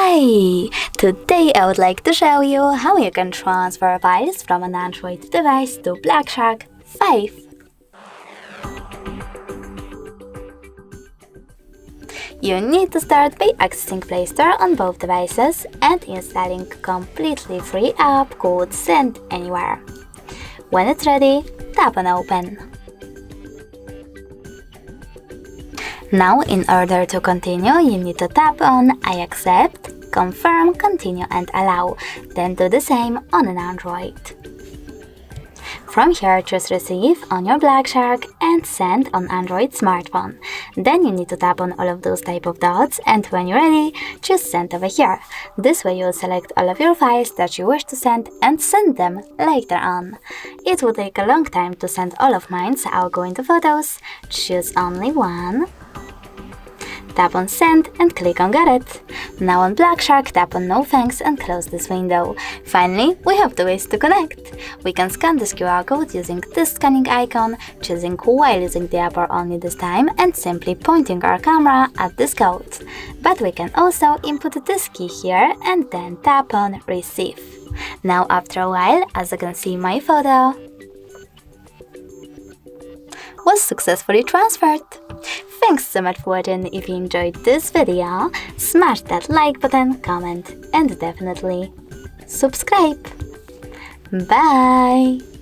Hi! Today I would like to show you how you can transfer files from an Android device to Black Shark 5. You need to start by accessing Play Store on both devices and installing completely free app called Send Anywhere. When it's ready, tap on Open. Now, in order to continue, you need to tap on I accept, confirm, continue and allow, then do the same on an Android. From here, choose Receive on your Black Shark and Send on Android smartphone. Then you need to tap on all of those type of dots, and when you're ready, choose Send over here. This way you'll select all of your files that you wish to send and send them later on. It will take a long time to send all of mine, so I'll go into Photos, choose only one. Tap on Send and click on Got It. Now on Black Shark, tap on No Thanks and close this window. Finally, we have the ways to connect. We can scan this QR code using this scanning icon, choosing while using the app or only this time, and simply pointing our camera at this code. But we can also input this key here and then tap on Receive. Now after a while, as you can see, my photo was successfully transferred. Thanks so much for watching. If you enjoyed this video, smash that like button, comment and definitely subscribe. Bye!